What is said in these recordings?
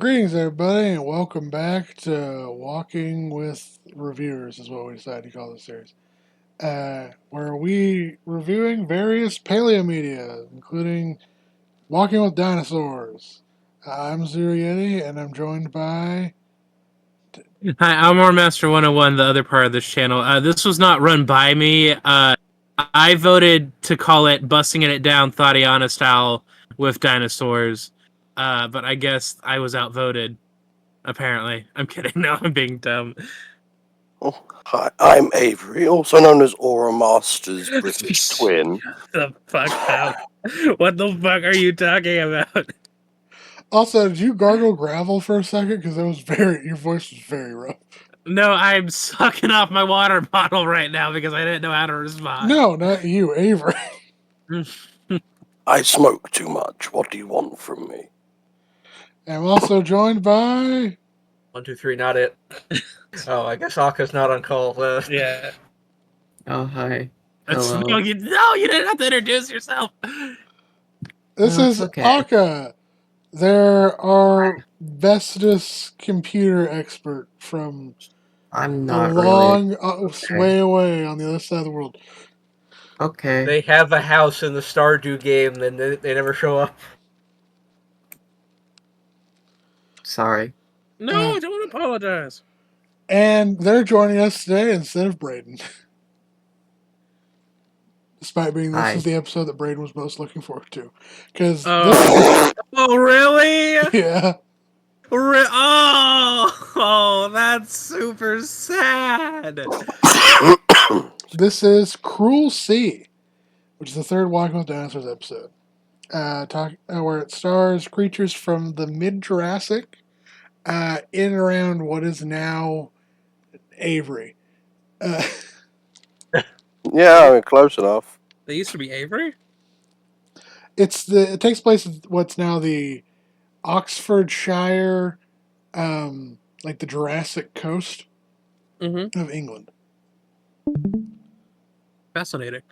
Greetings, everybody, and welcome back to Walking with Reviewers, is what we decided to call this series. Where we reviewing various paleo media, including Walking with Dinosaurs. I'm Zero Yeti, and I'm joined by. Hi, I'm our Master 101, the other part of this channel. This was not run by me. I voted to call it Busting It Down Thadiana style with dinosaurs. But I guess I was outvoted, apparently. I'm kidding. No, I'm being dumb. Oh, hi, I'm Avery, also known as Aura Master's British twin. The fuck up. What the fuck are you talking about? Also, did you gargle gravel for a second? Because your voice was very rough. No, I'm sucking off my water bottle right now because I didn't know how to respond. No, not you, Avery. I smoke too much. What do you want from me? I'm also joined by. 1, 2, 3, not it. Oh, I guess Aka's not on call. Yeah. Oh, hi. No, Hello. you didn't have to introduce yourself. This No, is it's okay. Aka. They're our bestest computer expert from I'm a not long, really. way away on the other side of the world. Okay. They have a house in the Stardew game, and they never show up. Sorry. No, don't apologize. And they're joining us today instead of Braden. Despite being this Hi. is the episode that Braden was most looking forward to. Because Oh, really? yeah. Oh, that's super sad. This is Cruel Sea, which is the third Walking with Dinosaurs episode. Where it stars creatures from the mid-Jurassic in and around what is now Avery. Yeah, I mean, close enough. They used to be Avery? It takes place at what's now the Oxfordshire, like the Jurassic coast of England. Fascinating.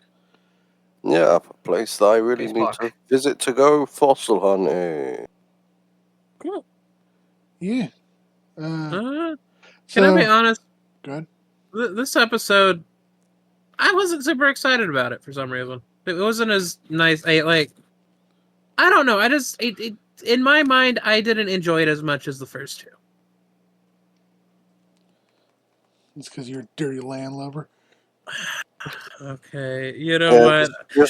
Yeah, a place that I really Please need fuck. to visit to go fossil hunting. Cool. Yeah. Can So, I be honest? good. This episode, I wasn't super excited about it for some reason. It wasn't as nice. I don't know. In my mind, I didn't enjoy it as much as the first two. It's because you're a dirty landlubber. Okay, you know what? You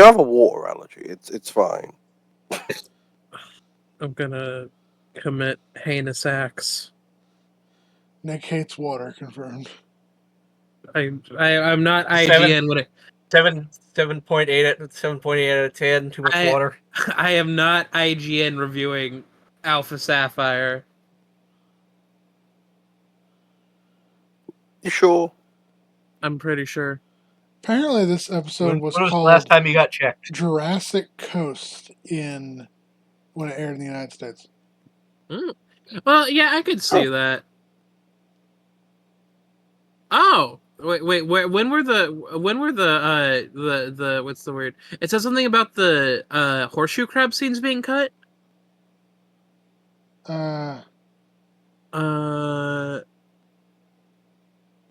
have a water allergy. It's fine. I'm gonna commit heinous acts. Nick hates water, confirmed. I'm not IGN when it. 7.8 out of 10. Too much water. I am not IGN reviewing Alpha Sapphire. You sure? I'm pretty sure. Apparently, this episode When was was the called last time you got checked? Jurassic Coast when it aired in the United States. Well, yeah, I could see that. Oh, wait. When were the what's the word? It says something about the horseshoe crab scenes being cut.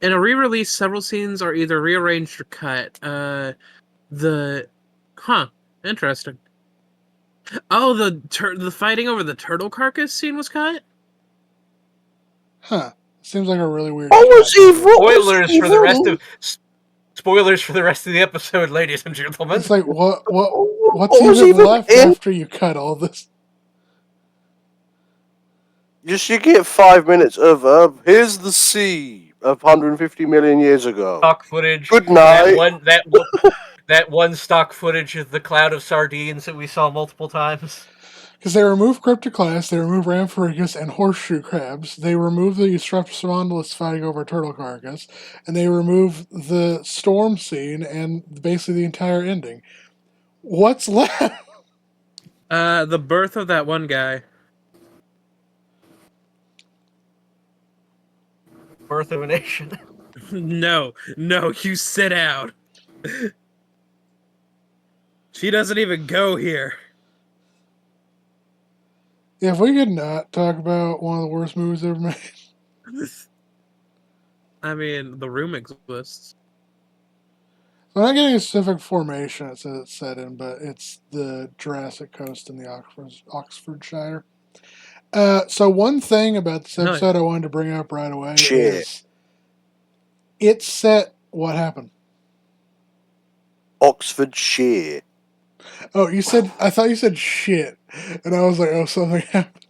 In a re-release, several scenes are either rearranged or cut. Interesting. Oh, the fighting over the turtle carcass scene was cut. Huh. Seems like a really weird. Spoilers for the rest of the episode, ladies and gentlemen. It's like what's even left after you cut all this? You get 5 minutes of here's the sea of 150 million years ago. Stock footage. Good night. That one stock footage of the cloud of sardines that we saw multiple times. Because they remove Cryptoclast, they remove Ramphorhynchus and horseshoe crabs, they remove the Streptomondylus fighting over a turtle carcass, and they remove the storm scene and basically the entire ending. What's left? The birth of that one guy. Birth of a Nation. No, you sit down. She doesn't even go here. If we could not talk about one of the worst movies ever made. I mean, the room exists. So I'm not getting a specific formation it says it's set in, but it's the Jurassic Coast in the Oxfordshire. So one thing about this Oh, episode I wanted to bring up right away Shit. is it's set. What happened? Oxfordshire. Oh, you said. I thought you said shit, and I was like, oh, something happened.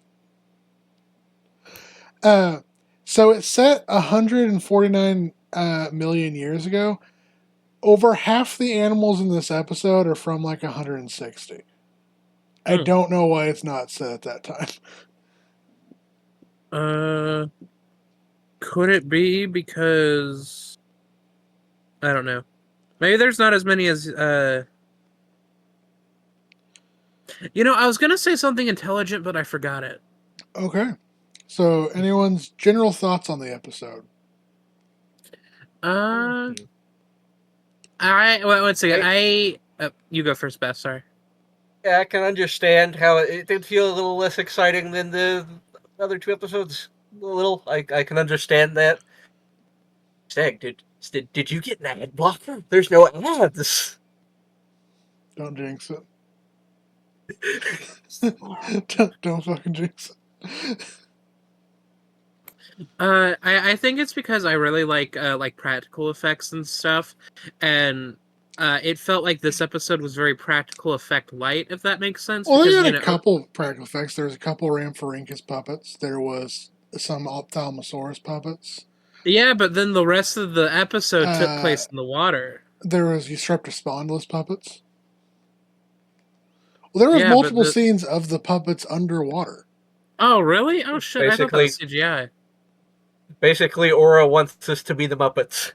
So it's set 149 million years ago. Over half the animals in this episode are from like 160. I don't know why it's not set at that time. Could it be because I don't know. Maybe there's not as many as I was gonna say something intelligent, but I forgot it. Okay. So, anyone's general thoughts on the episode? Let's see. You go first, Beth. Sorry. Yeah, I can understand how it did feel a little less exciting than the other two episodes. A little. I can understand that. Stag, did you get an ad blocker? There's no ads. Don't jinx it. don't fucking jinx it. I think it's because I really like practical effects and stuff, and it felt like this episode was very practical effect light, if that makes sense. Well, Because they had a couple practical effects. There was a couple Rhamphorhynchus puppets. There was some Ophthalmosaurus puppets. Yeah, but then the rest of the episode took place in the water. There was Eustreptospondylus puppets. Well, there was multiple scenes of the puppets underwater. Oh, really? Oh, shit, I thought that was CGI. Basically, Aura wants us to be the Muppets.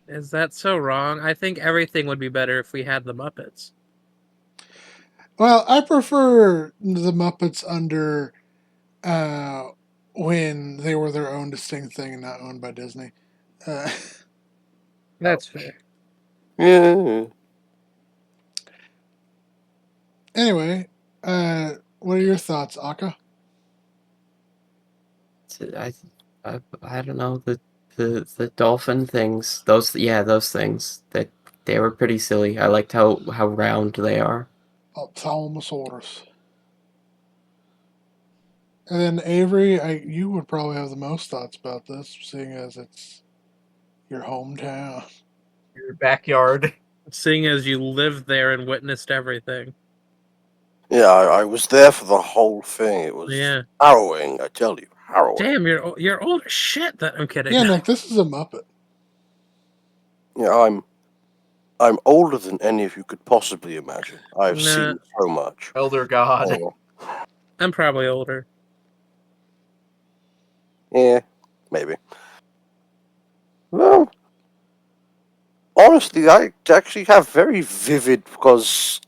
Is that so wrong? I think everything would be better if we had the Muppets. Well, I prefer the Muppets under when they were their own distinct thing and not owned by Disney. That's fair. Yeah. Anyway, what are your thoughts, Akka? I don't know, the dolphin things. Those things that they were pretty silly. I liked how round they are. Ophthalmosaurus. And then Avery, you would probably have the most thoughts about this, seeing as it's your hometown, your backyard. Seeing as you lived there and witnessed everything. Yeah, I was there for the whole thing. It was harrowing, I tell you, harrowing. Damn, you're old as shit. I'm kidding. Yeah, Nick, this is a Muppet. Yeah, I'm older than any of you could possibly imagine. I've seen so much. Elder God. Oh. I'm probably older. Yeah, maybe. Well, honestly, I actually have very vivid, because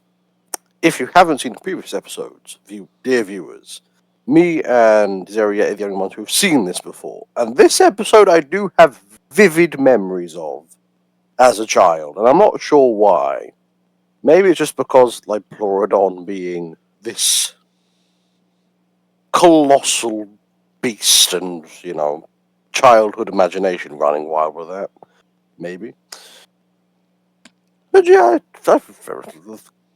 if you haven't seen the previous episodes, dear viewers, me and Zeriette are the only ones who've seen this before. And this episode I do have vivid memories of as a child, and I'm not sure why. Maybe it's just because, like, Pleurodon being this colossal beast and, childhood imagination running wild with that. Maybe. But yeah, I've very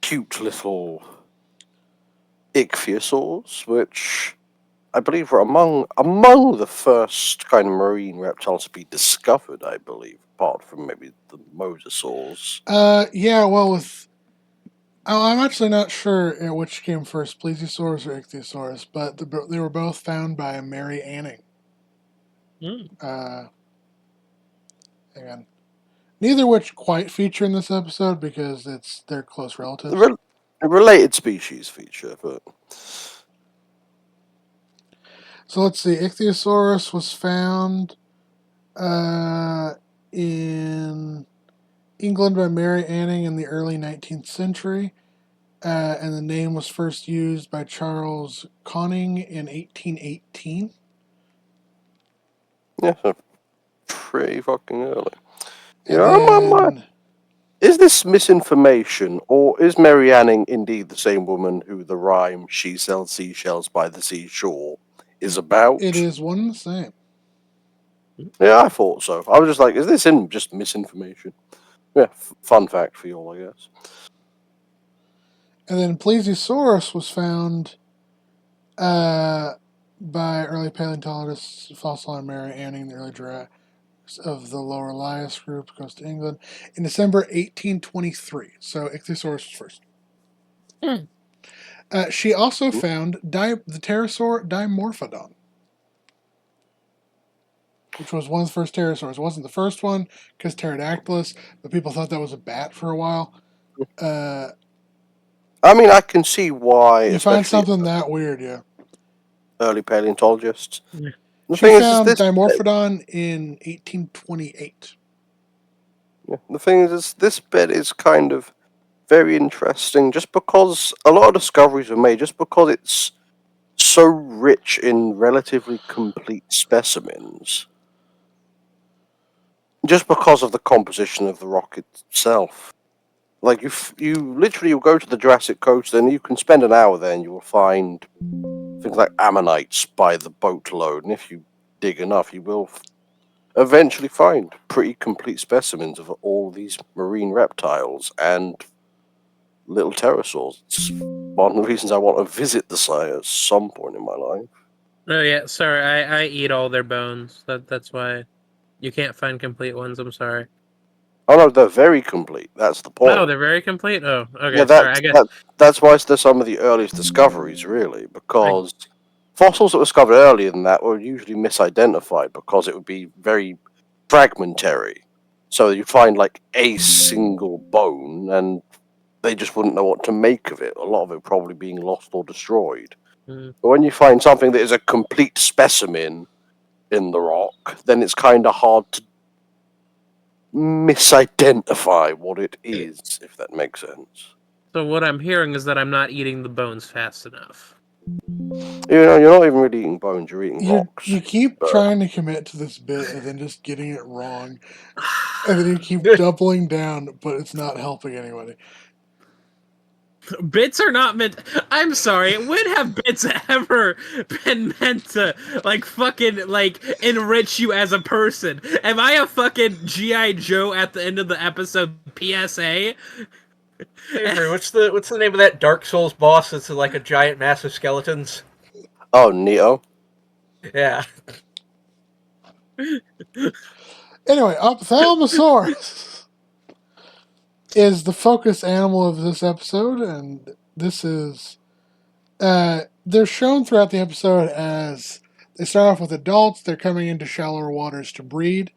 cute little ichthyosaurs, which I believe were among the first kind of marine reptiles to be discovered, I believe, apart from maybe the mosasaurs. Yeah, well, I'm actually not sure which came first, Plesiosaurus or Ichthyosaurus, but they were both found by Mary Anning. Hang on. Neither which quite feature in this episode because they're close relatives. A related species feature, but... So let's see. Ichthyosaurus was found in England by Mary Anning in the early 19th century, and the name was first used by Charles Conning in 1818. Yeah, so pretty fucking early. And then Is this misinformation, or is Mary Anning indeed the same woman who the rhyme "She sells seashells by the seashore" is about? It is one and the same. Yeah, I thought so. I was just like, is this just misinformation? Yeah, fun fact for you all, I guess. And then Plesiosaurus was found by early paleontologists fossilized Mary Anning, the early giraffes of the Lower Lias group, coast to England, in December 1823. So Ichthyosaurus was first. She also found the pterosaur Dimorphodon, which was one of the first pterosaurs. It wasn't the first one because Pterodactylus, but people thought that was a bat for a while. I mean, I can see why, You find especially something that weird, yeah. early paleontologists. The She thing is found this. Dimorphodon in 1828. The thing is, this bit is kind of very interesting, just because a lot of discoveries were made, just because it's so rich in relatively complete specimens, just because of the composition of the rock itself. Like you literally will go to the Jurassic Coast and you can spend an hour there and you will find things like ammonites by the boatload, and if you dig enough, you will eventually find pretty complete specimens of all these marine reptiles and little pterosaurs. It's one of the reasons I want to visit the site at some point in my life. Oh yeah, sorry, I eat all their bones. That's why you can't find complete ones. I'm sorry. Oh no, they're very complete. That's the point. Oh, they're very complete. Oh, okay. Yeah, Sorry. I guess. that's why they're some of the earliest discoveries, really, because fossils that were discovered earlier than that were usually misidentified because it would be very fragmentary. So you find like a single bone, and they just wouldn't know what to make of it. A lot of it probably being lost or destroyed. Mm. But when you find something that is a complete specimen in the rock, then it's kind of hard to misidentify what it is, if that makes sense. So what I'm hearing is that I'm not eating the bones fast enough. You know, you're not even really eating bones, you're eating rocks. You keep trying to commit to this bit and then just getting it wrong. And then you keep doubling down, but it's not helping anybody. Bits are not meant. I'm sorry. When have bits ever been meant to fucking enrich you as a person? Am I a fucking GI Joe at the end of the episode? PSA. Avery, what's the name of that Dark Souls boss that's like a giant mass of skeletons? Oh, Neo. Yeah. Anyway, Ophthalmosaurus is the focus animal of this episode, and this is they're shown throughout the episode as they start off with adults. They're coming into shallower waters to breed.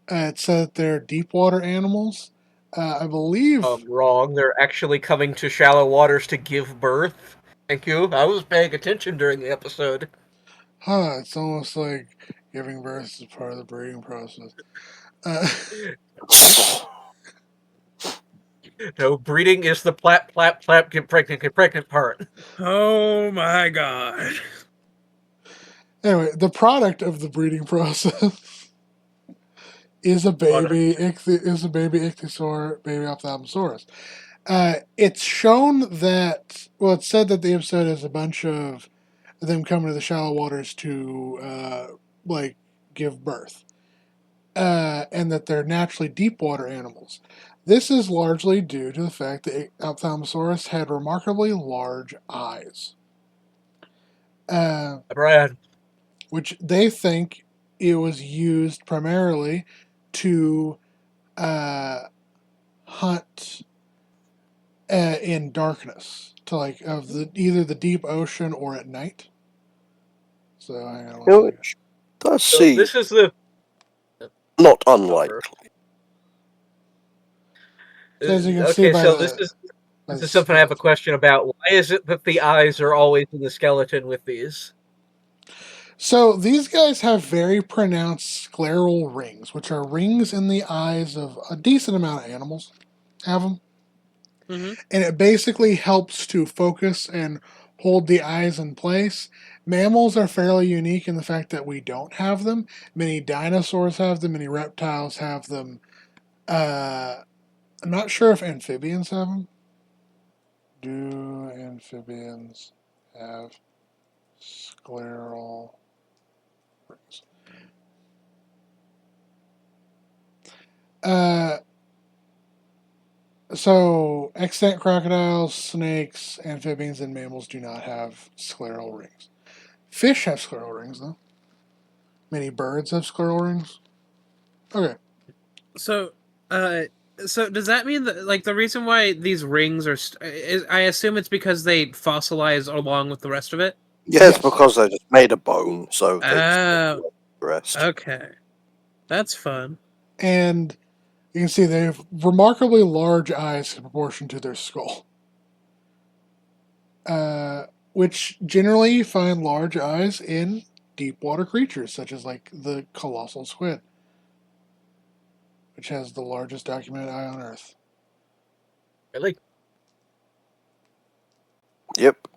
It said that they're deep water animals. I believe. Wrong. They're actually coming to shallow waters to give birth. Thank you. I was paying attention during the episode. It's almost like giving birth is part of the breeding process. No, breeding is the plap, get pregnant part. Oh my god. Anyway, the product of the breeding process is a baby ichthyosaur, baby Ophthalmosaurus. It's shown that, well, it's said that the episode is a bunch of them coming to the shallow waters to give birth, and that they're naturally deep water animals. This is largely due to the fact that Ophthalmosaurus had remarkably large eyes. Brad. Which they think it was used primarily to hunt in darkness, to either the deep ocean or at night. So hang on one second. Does So seem this is the not unlikely. So as you can see by this is something I have a question about. Why is it that the eyes are always in the skeleton with these? So these guys have very pronounced scleral rings, which are rings in the eyes of a decent amount of animals. Have them. Mm-hmm. And it basically helps to focus and hold the eyes in place. Mammals are fairly unique in the fact that we don't have them. Many dinosaurs have them, many reptiles have them. I'm not sure if amphibians have them. Do amphibians have scleral rings? So extant crocodiles, snakes, amphibians, and mammals do not have scleral rings. Fish have scleral rings, though. Many birds have scleral rings. Okay. So, so does that mean that like the reason why these rings are? I assume it's because they fossilize along with the rest of it. Yeah, it's Yes. because they just made a bone, so they just Oh, the rest. okay, that's fun. And you can see they have remarkably large eyes in proportion to their skull. Which generally you find large eyes in deep water creatures, such as like the colossal squid, which has the largest documented eye on Earth. Really? Yep.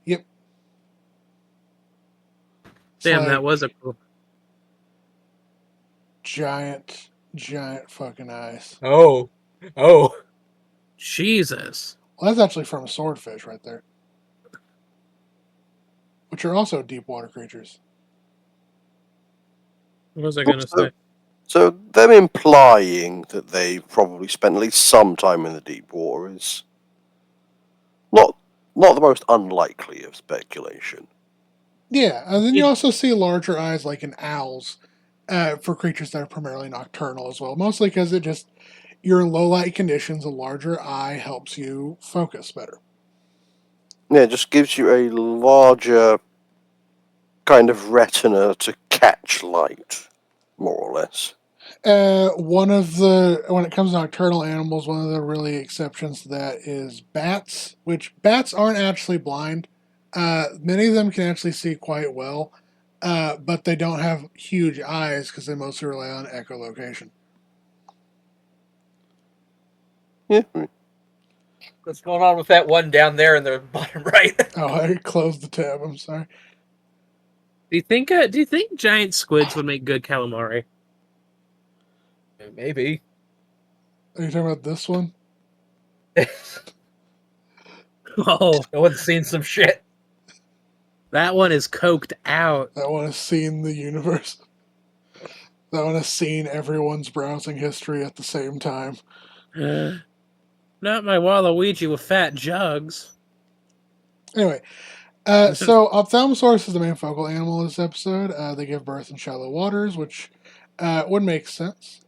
Yep. It's Damn, like that was a cool. giant fucking eyes. Oh. Jesus. Well, that's actually from a swordfish right there, which are also deep water creatures. What was I gonna So, say? so them implying that they probably spent at least some time in the deep water is not the most unlikely of speculation. Yeah, and then you also see larger eyes like in owls for creatures that are primarily nocturnal as well, mostly because it just you're in low light conditions, a larger eye helps you focus better. Yeah, it just gives you a larger kind of retina to catch light, more or less. One of the when it comes to nocturnal animals, one of the really exceptions to that is bats, which bats aren't actually blind. Many of them can actually see quite well, but they don't have huge eyes because they mostly rely on echolocation. Yeah. What's going on with that one down there in the bottom right? Oh, I closed the tab. I'm sorry. Do you think? Do you think giant squids would make good calamari? Maybe. Are you talking about this one? Oh, No one's seen some shit. that one is coked out. That one has seen the universe. That one has seen everyone's browsing history at the same time. Not my Waluigi with fat jugs. Anyway, so Ophthalmosaurus is the main focal animal of this episode. They give birth in shallow waters, which would make sense.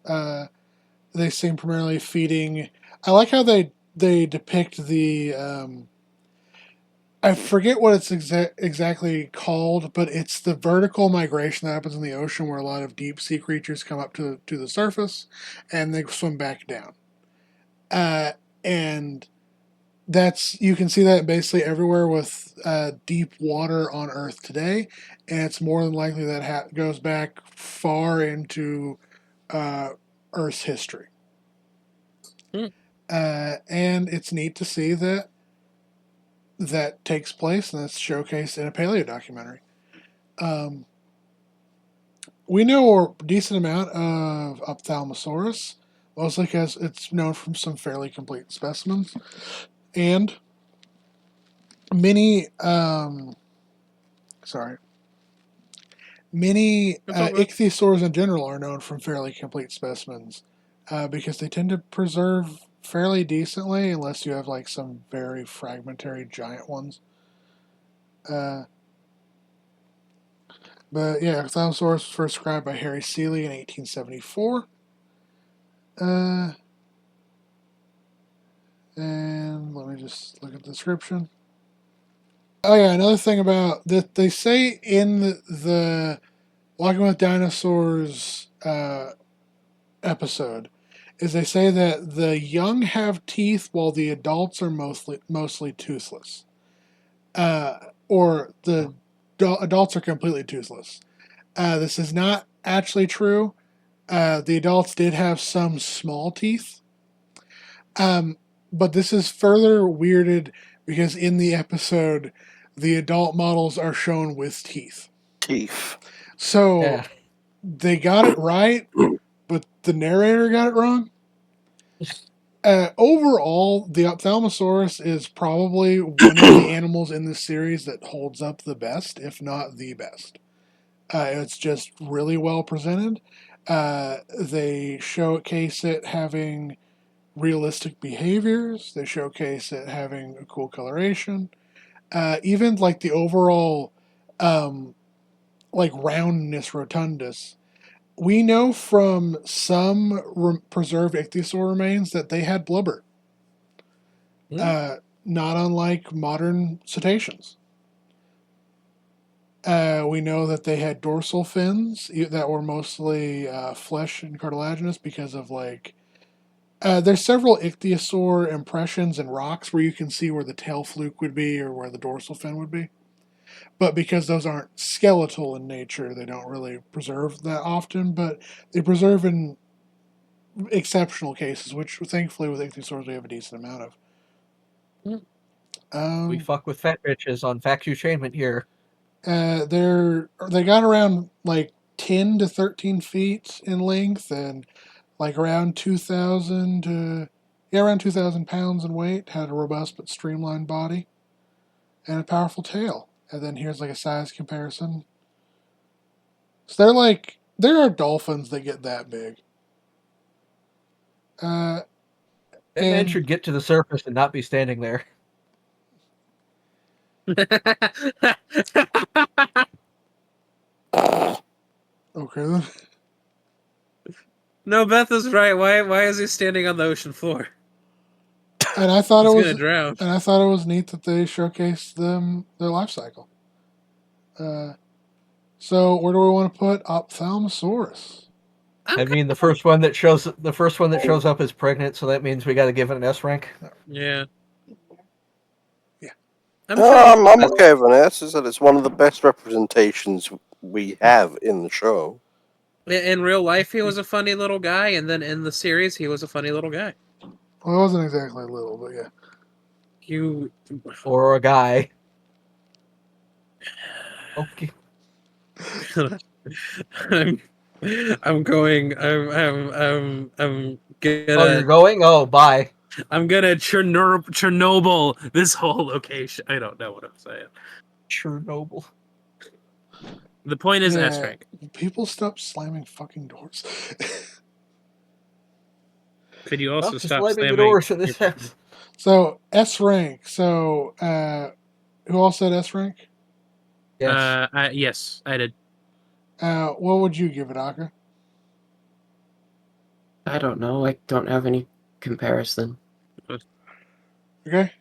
They seem primarily feeding. I like how they depict the. I forget what it's exactly called, but it's the vertical migration that happens in the ocean, where a lot of deep sea creatures come up to the surface, and they swim back down. And that's you can see that basically everywhere with deep water on Earth today, and it's more than likely that goes back far into Earth's history. Hmm. And it's neat to see that takes place and that's showcased in a paleo documentary. We know a decent amount of Ophthalmosaurus, mostly because it's known from some fairly complete specimens, and many many ichthyosaurs in general are known from fairly complete specimens because they tend to preserve fairly decently unless you have like some very fragmentary giant ones. But yeah, Ophthalmosaurus was first described by Harry Seeley in 1874. And let me just look at the description. Oh yeah, another thing about that they say in the Walking with Dinosaurs episode is they say that the young have teeth while the adults are mostly toothless, or the adults are completely toothless. This is not actually true. The adults did have some small teeth, but this is further weirded because in the episode, the adult models are shown with teeth. Teeth. So Yeah. they got it right, but the narrator got it wrong. Overall, the Ophthalmosaurus is probably one of the animals in this series that holds up the best, if not the best. It's just really well presented. They showcase it having realistic behaviors. They showcase it having a cool coloration. Even like the overall, like roundness, rotundus. We know from some preserved ichthyosaur remains that they had blubber. Not unlike modern cetaceans. We know that they had dorsal fins that were mostly flesh and cartilaginous because of like. There's several ichthyosaur impressions in rocks where you can see where the tail fluke would be or where the dorsal fin would be. But because those aren't skeletal in nature, they don't really preserve that often. But they preserve in exceptional cases, which thankfully with ichthyosaurs we have a decent amount of. We fuck with fat bitches on Factutainment here. They got around like 10 to 13 feet in length and like around 2,000 to around 2,000 pounds in weight. Had a robust but streamlined body and a powerful tail. And then here's like a size comparison. So there are dolphins that get that big. That man should get to the surface and not be standing there. Okay then. No, Beth is right. Why is he standing on the ocean floor? And I thought He's it was gonna drown. and I thought it was neat that they showcased their life cycle. So where do we want to put Ophthalmosaurus? I mean, the first one that shows up is pregnant, so that means we got to give it an S rank. Yeah. Yeah. I'm okay with an S. Is that it's one of the best representations we have in the show. In real life, he was a funny little guy, and then in the series, he was a funny little guy. Well, it wasn't exactly little, but yeah. Or a guy. Okay. I'm going. I'm gonna. Oh, you're going? Oh, bye. I'm gonna Chernobyl this whole location. I don't know what I'm saying. Chernobyl. The point is Yeah, S rank. people stop slamming fucking doors. Could you also Just stop slamming slamming the doors in this house. So S rank. So who all said S rank? Yes. Yes, I did. What would you give it, Aka? I don't know. I don't have any comparison. Okay.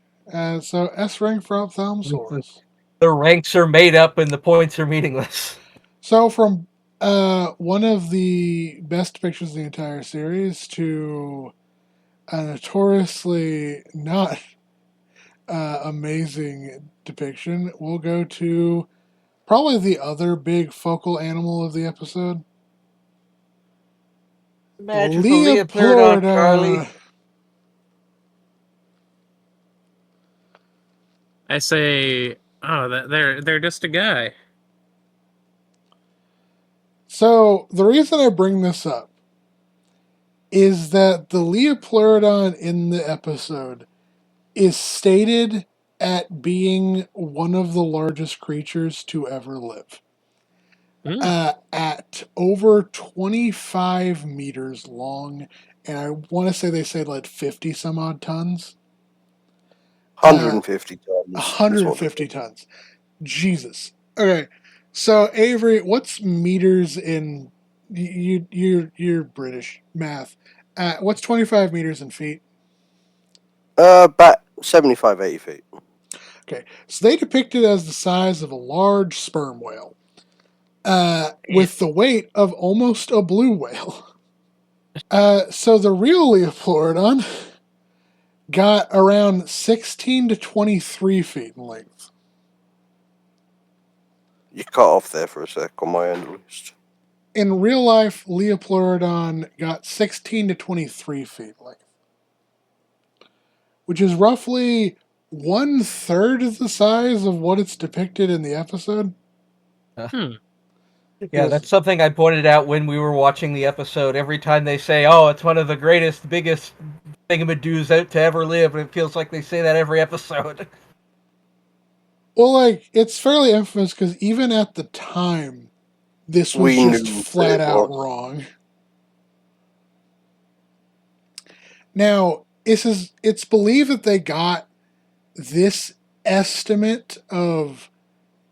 So S rank for Ophthalmosaurus. The ranks are made up and the points are meaningless. So from one of the best depictions of the entire series to a notoriously not amazing depiction, we'll go to probably the other big focal animal of the episode. Magical Leopleurodon, Charlie. I say, they're just a guy. So the reason I bring this up is that the Leopleurodon in the episode is stated at being one of the largest creatures to ever live. At over 25 meters long, and I want to say they said like 50 some odd tons. 150 tons. 150 tons. Jesus. Okay. So Avery, what's meters in you're British math? What's 25 meters in feet? About 75, 80 feet. Okay, so they depict it as the size of a large sperm whale, with the weight of almost a blue whale. So the real Leopleurodon got around 16 to 23 feet in length. You cut off there for a sec on my end at least. In real life, Leopleurodon got 16 to 23 feet length, which is roughly 1/3 of the size of what it's depicted in the episode. Yeah, that's something I pointed out when we were watching the episode. Every time they say, "Oh, it's one of the greatest, biggest thingamadoos out to ever live," and it feels like they say that every episode. Well, like, it's fairly infamous because even at the time, this was We just knew flat it out was. wrong. Now, it's believed that they got this estimate of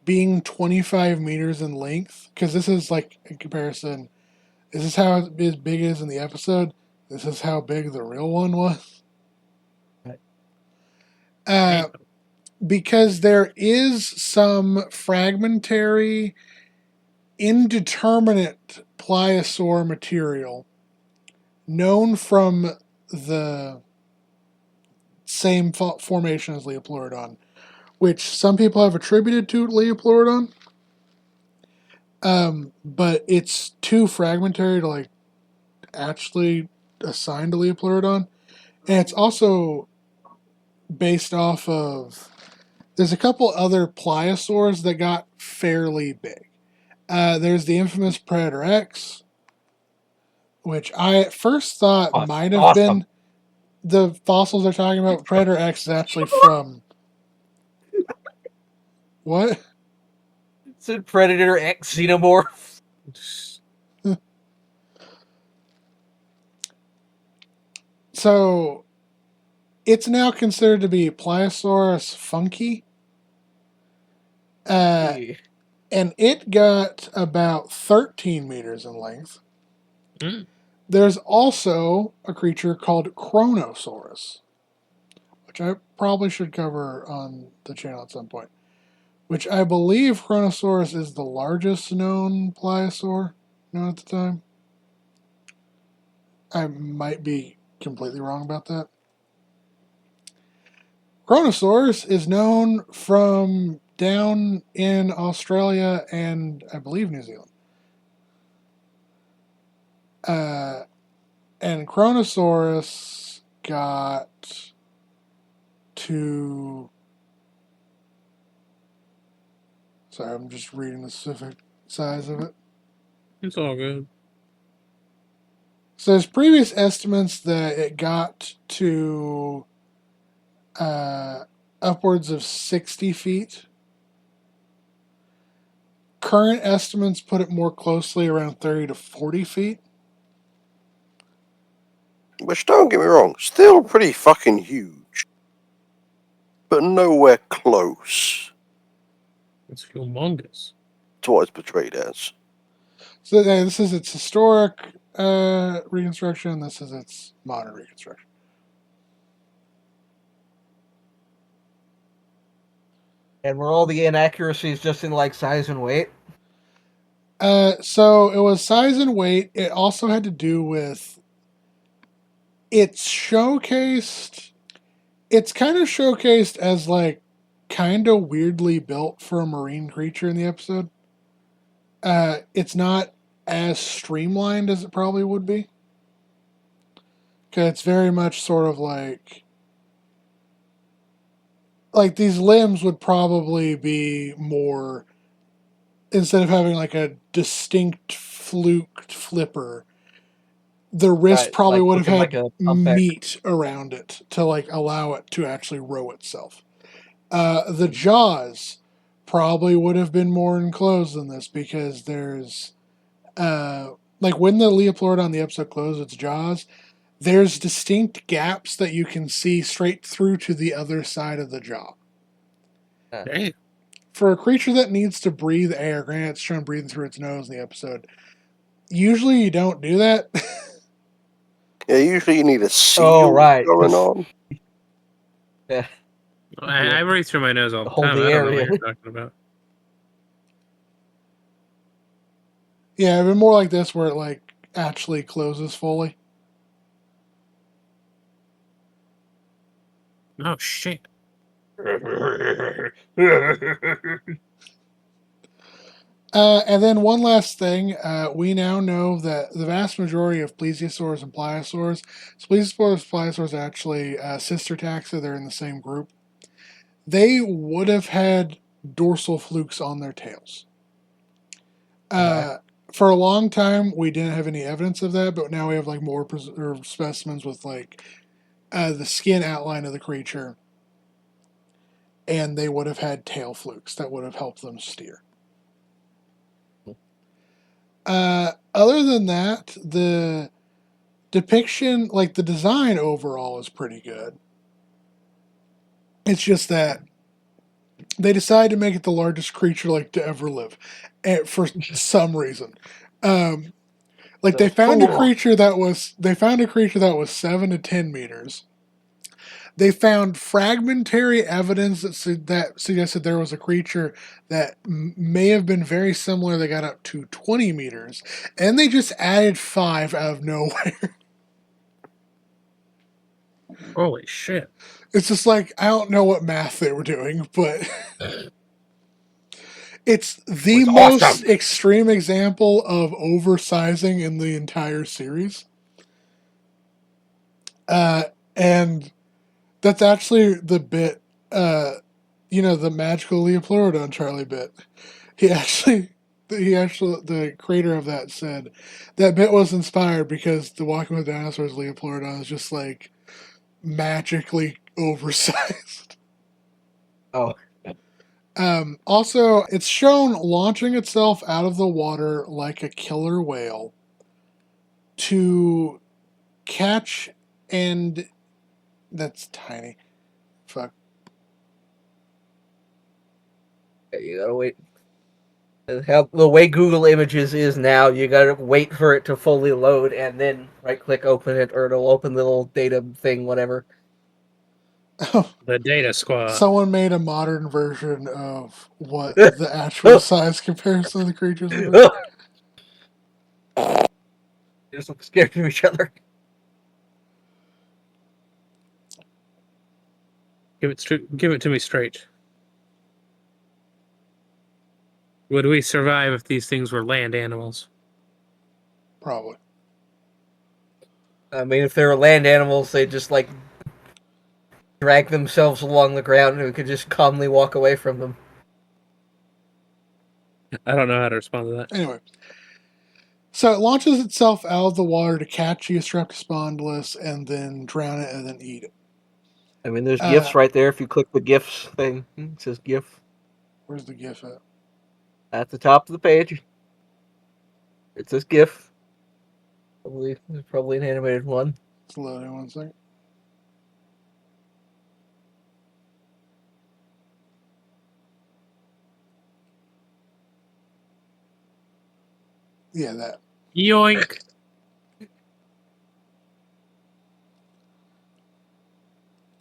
being 25 meters in length, because this is like in comparison. This is how big it is in the episode. This is how big the real one was. Uh, because there is some fragmentary, indeterminate pliosaur material known from the same formation as Leopleurodon, which some people have attributed to Leopleurodon, but it's too fragmentary to like actually assign to Leopleurodon, and it's also based off of. There's a couple other pliosaurs that got fairly big. There's the infamous Predator X, which I at first thought Oh, it's might have awesome. been the fossils they're talking about. Predator X is actually from what? It's a Predator X Xenomorph. So it's now considered to be Pliosaurus funky. And it got about 13 meters in length. Mm. There's also a creature called Chronosaurus, which I probably should cover on the channel at some point. Which I believe Chronosaurus is the largest known pliosaur known at the time. I might be completely wrong about that. Chronosaurus is known from down in Australia and I believe New Zealand. And Chronosaurus got to. Sorry, I'm just reading the specific size of it. It's all good. So there's previous estimates that it got to upwards of 60 feet. Current estimates put it more closely around 30 to 40 feet. Which, don't get me wrong, still pretty fucking huge. But nowhere close It's humongous. to what it's portrayed as. So this is its historic reconstruction. This is its modern reconstruction. And were all the inaccuracies just in like size and weight? So it was size and weight. It also had to do with it's showcased. It's kind of showcased as like kind of weirdly built for a marine creature in the episode. It's not as streamlined as it probably would be. Because it's very much sort of like these limbs would probably be more, instead of having like a distinct fluked flipper, the wrist Right, probably like would have looking like had a humpback. meat around it to like allow it to actually row itself. The jaws probably would have been more enclosed than this because there's like when the Leopleurodon the episode closed its jaws, there's distinct gaps that you can see straight through to the other side of the jaw. Damn. For a creature that needs to breathe air, granted it's shown breathing through its nose in the episode, usually you don't do that. Yeah, usually you need a seal Oh, right. going on. Yeah, I breathe through my nose all the hold time. the I don't know air what in. you're talking about. Yeah, but more like this where it like actually closes fully. Oh shit. And then one last thing, we now know that the vast majority of plesiosaurs and pliosaurs, so plesiosaurs and pliosaurs are actually sister taxa, they're in the same group. They would have had dorsal flukes on their tails. For a long time, we didn't have any evidence of that, but now we have like more preserved specimens with like the skin outline of the creature, and they would have had tail flukes that would have helped them steer. Other than that, the depiction, like the design overall, is pretty good. It's just that they decided to make it the largest creature like to ever live, for some reason. Like they found a creature that was 7 to 10 meters. They found fragmentary evidence that suggested there was a creature that may have been very similar that got up to 20 meters, and they just added 5 out of nowhere. Holy shit. It's just like, I don't know what math they were doing, but it's the most awesome. extreme example of oversizing in the entire series. And that's actually the bit, the magical Leopleurodon Charlie bit. The creator of that said that bit was inspired because the Walking with Dinosaurs Leopleurodon is just like magically oversized. Oh. Also, it's shown launching itself out of the water like a killer whale to catch and... That's tiny. Fuck. You gotta wait. How the way Google Images is now, you gotta wait for it to fully load and then right-click open it, or it'll open the little data thing, whatever. Oh, The Data Squad. someone made a modern version of what the actual size comparison of the creatures would be. They just look scared of each other. Give it to me straight. Would we survive if these things were land animals? Probably. I mean, if they were land animals, they'd just, like, drag themselves along the ground and we could just calmly walk away from them. I don't know how to respond to that. Anyway. So it launches itself out of the water to catch Eostreptospondylus and then drown it and then eat it. I mean, there's GIFs right there. If you click the GIFs thing, it says GIF. Where's the GIF at? At the top of the page. It says GIF. Probably an animated one. It's loading 1 second. Yeah, that. Yoink.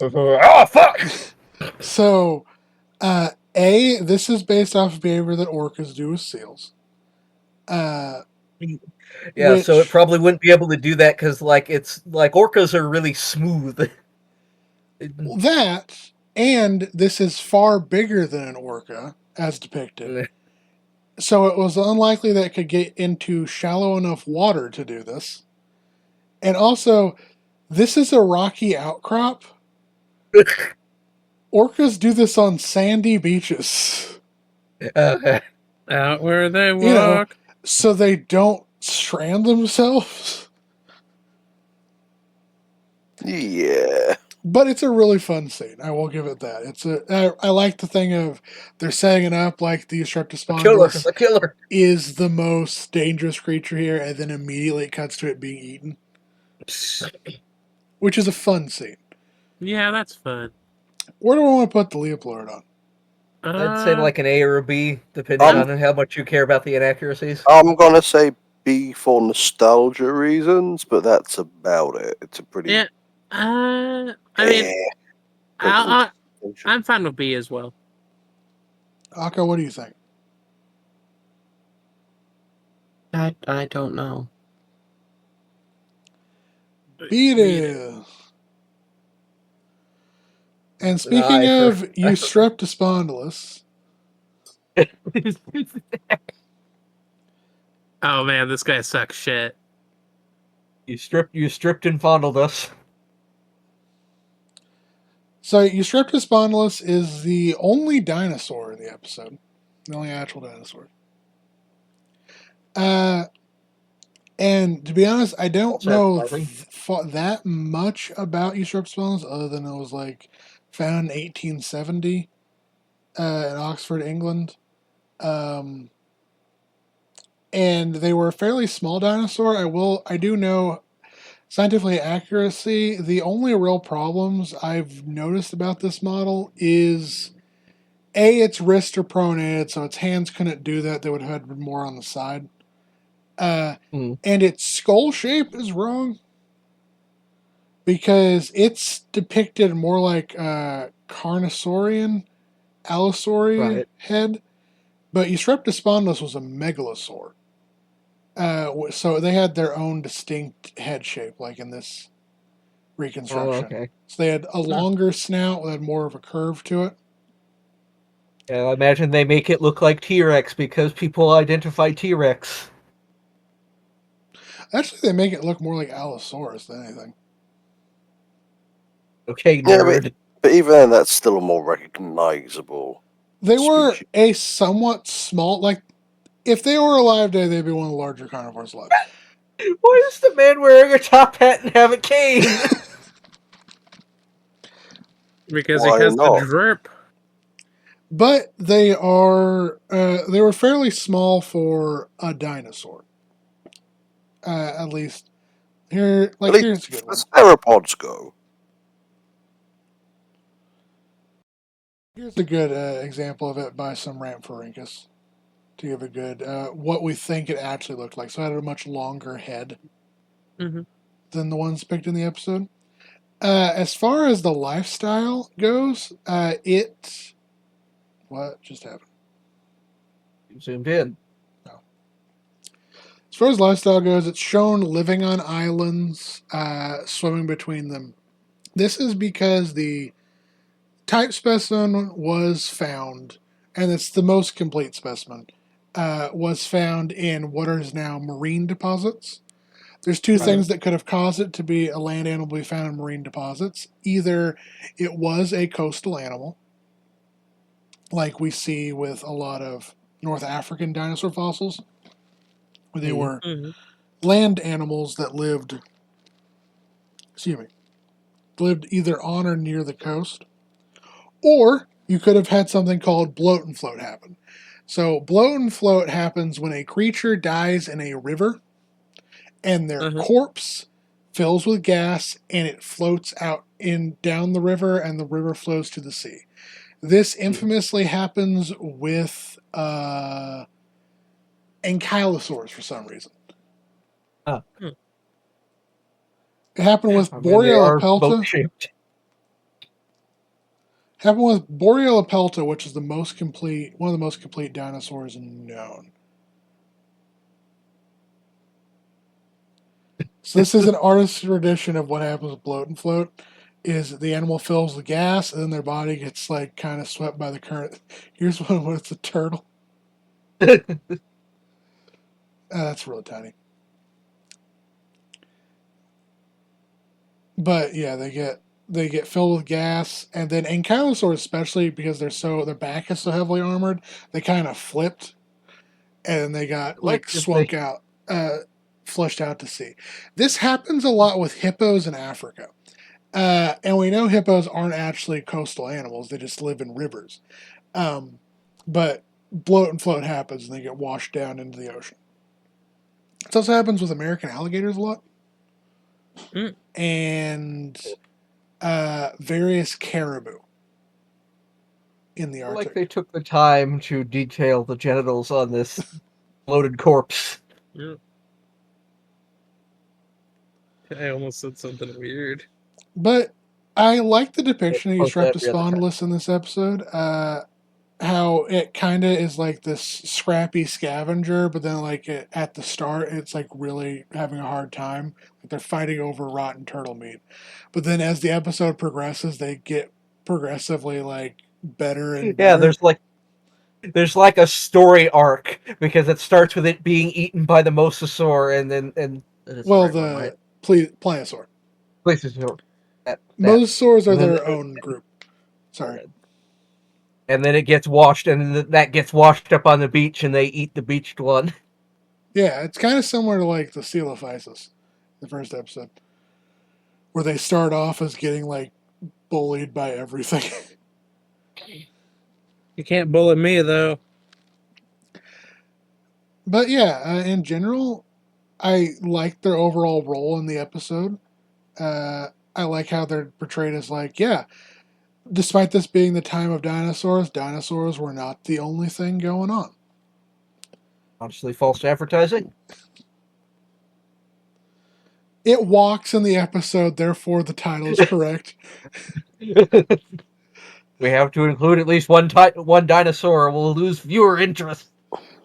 Oh, fuck! So, this is based off of behavior that orcas do with seals. Yeah, so it probably wouldn't be able to do that because, like, it's like orcas are really smooth. That, and this is far bigger than an orca, as depicted. So it was unlikely that it could get into shallow enough water to do this. And also, this is a rocky outcrop. Orcas do this on sandy beaches. Out where they walk. So they don't strand themselves. Yeah. But it's a really fun scene. I will give it that. I like the thing of they're setting it up like the Eostreptospondylus killer is the most dangerous creature here, and then immediately it cuts to it being eaten. Which is a fun scene. Yeah, that's fun. Where do I want to put the Leopleurodon? I'd say like an A or a B, depending on how much you care about the inaccuracies. I'm gonna say B for nostalgia reasons, but that's about it. It's a pretty... Yeah. I mean, I'm fine with B as well. Akka, what do you think? I don't know. B it is. And speaking of Eostreptospondylus... Oh man, this guy sucks shit. You stripped and fondled us. So Eostreptospondylus is the only dinosaur in the episode. The only actual dinosaur. And to be honest, I don't Sounds know lovely. that much about Easterp bones other than it was like found in 1870 in Oxford, England. Um, and they were a fairly small dinosaur. I do know scientifically accuracy. The only real problems I've noticed about this model is its wrists are pronated, so its hands couldn't do that. They would have had more on the side. Hmm. And its skull shape is wrong because it's depicted more like a Carnosaurian, Allosaurian Right. head, but Eustreptospondylus was a megalosaur. So they had their own distinct head shape, like in this Oh, reconstruction. okay. So they had a longer snout that had more of a curve to it. Yeah, I imagine they make it look like T-Rex because people identify T-Rex. Actually, they make it look more like Allosaurus than anything. Okay, Yeah, nerd. but even then, that's still a more recognizable They were species. a somewhat small, like, if they were alive today, they'd be one of the larger carnivores alive. Why is the man wearing a top hat and have a cane? Because he Why has the not? drip. But they were fairly small for a dinosaur. At least At least here's a good one. as theropods go. Here's a good example of it by some Rhamphorhynchus to give a good what we think it actually looked like. So it had a much longer head Mhm. than the ones picked in the episode. As far as the lifestyle goes, what just happened? Zoomed in. As far as lifestyle goes, it's shown living on islands, swimming between them. This is because the type specimen was found, and it's the most complete specimen, was found in what is now marine deposits. There's two Right. things that could have caused it to be a land animal to be found in marine deposits. Either it was a coastal animal, like we see with a lot of North African dinosaur fossils, where they were Mhm. land animals that lived, lived either on or near the coast. Or you could have had something called bloat and float happen. So, bloat and float happens when a creature dies in a river and their Uh-huh. corpse fills with gas and it floats out in down the river and the river flows to the sea. This infamously happens with ankylosaurs for some reason. Huh. It happened with I mean, they are Borealopelta. boat-shaped. Happened with Borealopelta, which is one of the most complete dinosaurs known. So this is an artist's rendition of what happens with bloat and float. Is the animal fills with gas and then their body gets like kind of swept by the current. Here's one when it's a turtle. That's really tiny. But yeah, they get filled with gas, and then ankylosaurs, especially because their back is so heavily armored, they kind of flipped, and they got like swunk Allegedly. out, flushed out to sea. This happens a lot with hippos in Africa. And we know hippos aren't actually coastal animals; they just live in rivers. But bloat and float happens, and they get washed down into the ocean. This also happens with American alligators a lot, Mm. and various caribou in the Like Arctic. they took the time to detail the genitals on this bloated corpse. Yeah. I almost said something weird. But I like the depiction of Post that every other time. Eustreptospondylus in this episode. How it kind of is like this scrappy scavenger, but then like at the start, it's like really having a hard time. Like they're fighting over rotten turtle meat. But then as the episode progresses, they get progressively like better and Yeah, better. there's like a story arc because it starts with it being eaten by the mosasaur and that's the Well, right one, right? pliosaur. Plesiosaur. That. Mosasaurs are And then their own group. Sorry. and then it gets washed, and that gets washed up on the beach, and they eat the beached one. Yeah, it's kind of similar to like the Coelophysis, the first episode, where they start off as getting like bullied by everything. You can't bully me though. But yeah, in general, I like their overall role in the episode. I like how they're portrayed as like, yeah, despite this being the time of dinosaurs, dinosaurs were not the only thing going on. Honestly, false advertising. It walks in the episode, therefore the title is correct. We have to include at least one dinosaur, or we'll lose viewer interest.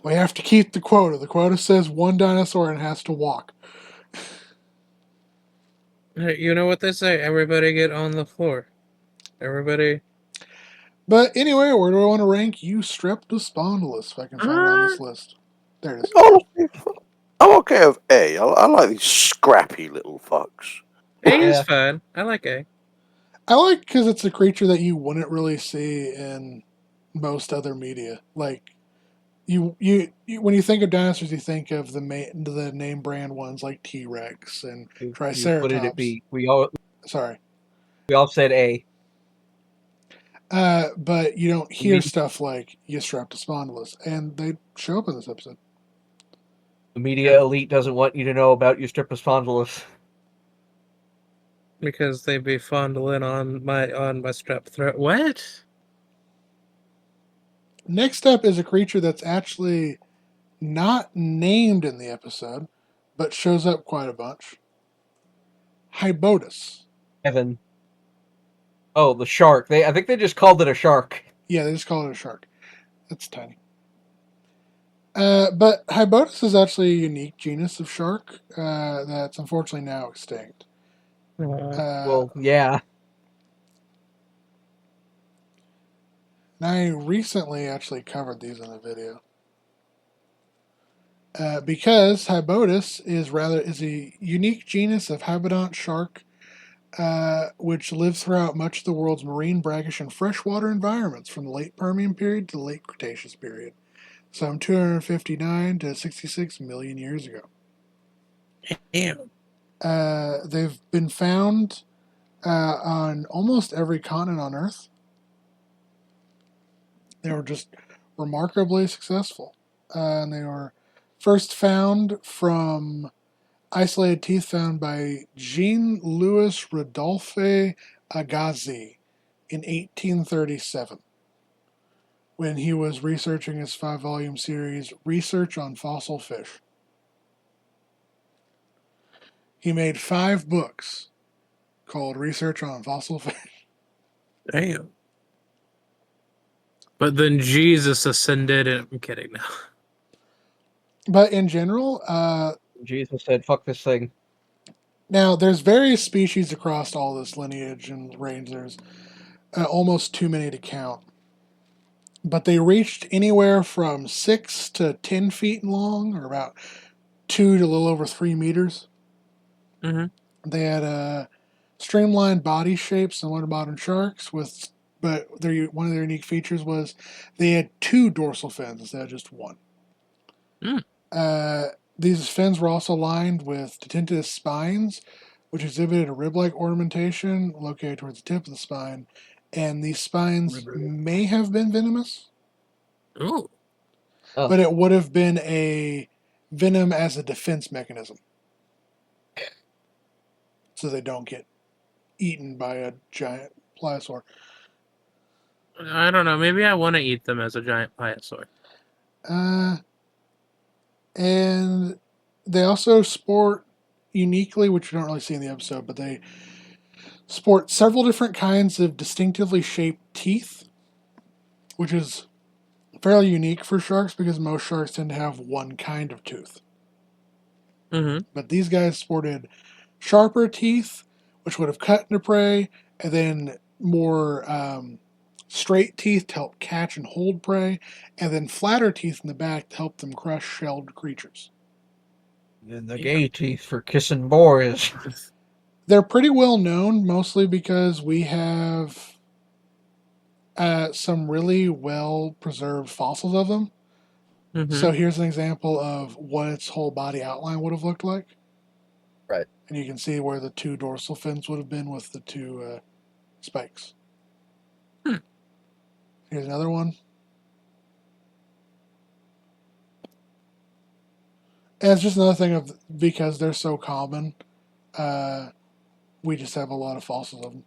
We have to keep the quota. The quota says one dinosaur and it has to walk. Hey, you know what they say? Everybody get on the floor. Everybody. But anyway, where do I want to rank Eustreptospondylus if I can find it on this list? There it is. Honestly, I'm okay with A. I like these scrappy little fucks. A is Yeah. fun. I like A. I like because it's a creature that you wouldn't really see in most other media. Like you when you think of dinosaurs, you think of the name brand ones like T Rex and What did Triceratops. it be? Sorry, We all said A. but you don't hear stuff like Eustreptospondylus, and they show up in this episode. The media elite doesn't want you to know about Eustreptospondylus. Because they'd be fondling on my strep throat. What? Next up is a creature that's actually not named in the episode, but shows up quite a bunch. Hybotus. Evan. Oh, the shark. I think they just called it a shark. Yeah, they just call it a shark. It's tiny. But Hybotus is actually a unique genus of shark that's unfortunately now extinct. Well, yeah. And I recently actually covered these in a video. Because Hybotus is a unique genus of hybodont shark which lives throughout much of the world's marine, brackish, and freshwater environments from the late Permian period to the late Cretaceous period, some 259 to 66 million years ago. Damn. They've been found on almost every continent on Earth. They were just remarkably successful. And they were first found from isolated teeth found by Jean-Louis Rodolphe Agassiz in 1837 when he was researching his 5-volume series Research on Fossil Fish. He made 5 books called Research on Fossil Fish. Damn. But then Jesus ascended, and I'm kidding now. But in general, Jesus said, fuck this thing. now there's various species across all this lineage and range. There's almost too many to count. But they reached anywhere from 6 to 10 feet long, or about 2 to a little over 3 meters. Mm-hmm. They had streamlined body shapes similar to modern sharks, but one of their unique features was they had 2 dorsal fins instead of just 1. These fins were also lined with dentine spines, which exhibited a rib-like ornamentation located towards the tip of the spine, and these spines may have been venomous. Ooh. Oh. But it would have been a venom as a defense mechanism. So they don't get eaten by a giant pliosaur. I don't know. Maybe I want to eat them as a giant pliosaur. And they also sport uniquely, which you don't really see in the episode, but they sport several different kinds of distinctively shaped teeth, which is fairly unique for sharks because most sharks tend to have one kind of tooth. Mm-hmm. But these guys sported sharper teeth, which would have cut into prey, and then more straight teeth to help catch and hold prey, and then flatter teeth in the back to help them crush shelled creatures. And the gay teeth for kissing boys. They're pretty well known, mostly because we have some really well preserved fossils of them. So here's an example of what its whole body outline would have looked like. Right. And you can see where the two dorsal fins would have been with the two spikes. Here's another one. And it's just another thing of because they're so common, we just have a lot of fossils of them.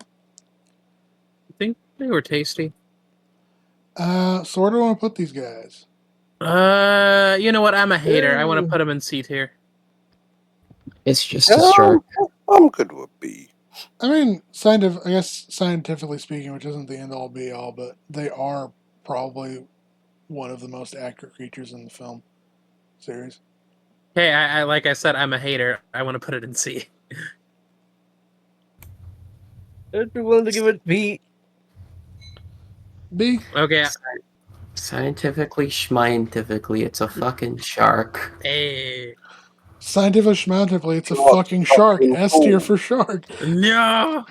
I think they were tasty. So where do I want to put these guys? You know what? I'm a hater. I want to put them in C tier. It's just a shark. I'm good with B. I mean, I guess scientifically speaking, which isn't the end all be all, but they are probably one of the most accurate creatures in the film series. Hey, I like I said, I'm a hater. I want to put it in C. I'd be willing to give it B. B. Okay. Scientifically, schmientifically, it's a fucking shark. Hey. Scientifically, it's a Shark, fucking shark. fucking S tier cool. for shark. No.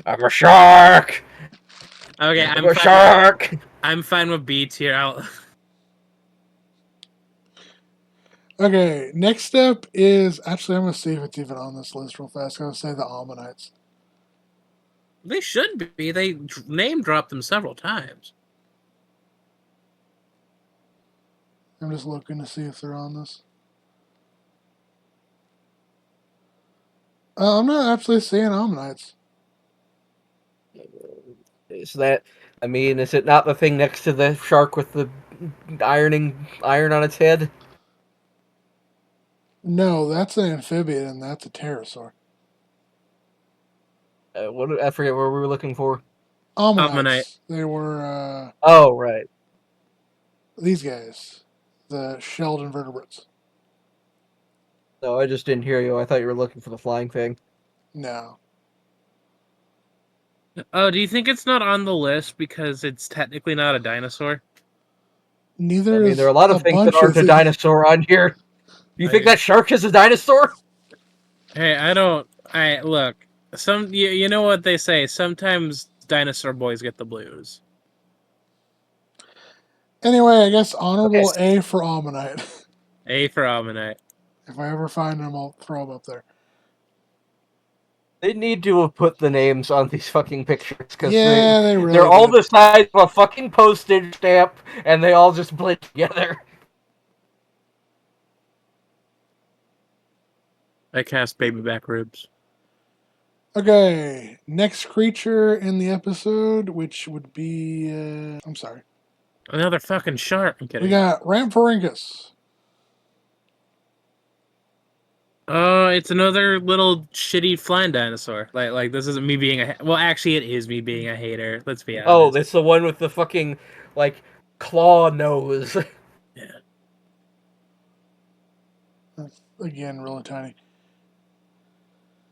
I'm a shark. Okay, I'm a shark. I'm fine with B tier. Okay, next up is actually I'm gonna see if it's even on this list real fast. I'm gonna say the Ammonites. They should be. They name dropped them several times. I'm just looking to see if they're on this. I'm not actually seeing Ammonites. Is that? I mean, is it not the thing next to the shark with the iron on its head? No, that's an amphibian and that's a pterosaur. What I forget what we were looking for. Ammonites. Ammonite. They were Oh, right. these guys, the shelled invertebrates. No, I just didn't hear you. I thought you were looking for the flying thing. No. Oh, do you think it's not on the list because it's technically not a dinosaur? Neither I mean, is there are a lot of things that aren't a these. dinosaur on here. You think Okay. that shark is a dinosaur? Hey, look. You know what they say. Sometimes dinosaur boys get the blues. Anyway, I guess honorable Okay. A for Ammonite. A for Ammonite. If I ever find them, I'll throw them up there. They need to have put the names on these fucking pictures because Yeah, they really they're all did. the size of a fucking postage stamp, and they all just blend together. I cast baby back ribs. Okay, next creature in the episode, which would be I'm sorry. Another fucking shark. I'm kidding. We got Rhamphorhynchus. Oh, it's another little shitty flying dinosaur. Like this isn't me being well, actually, it is me being a hater. Let's be honest. Oh, it's the one with the fucking like claw nose. Yeah. That's, again, really tiny.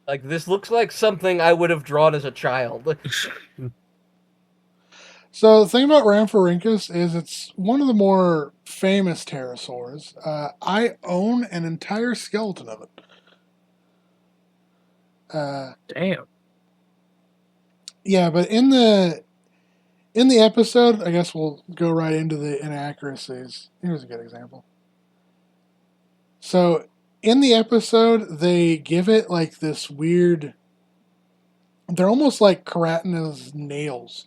Like this looks like something I would have drawn as a child. So the thing about Rhamphorhynchus is it's one of the more famous pterosaurs. I own an entire skeleton of it. Damn. Yeah, but in the episode, I guess we'll go right into the inaccuracies. Here's a good example. So in the episode, they give it like this weird. They're almost like keratinous nails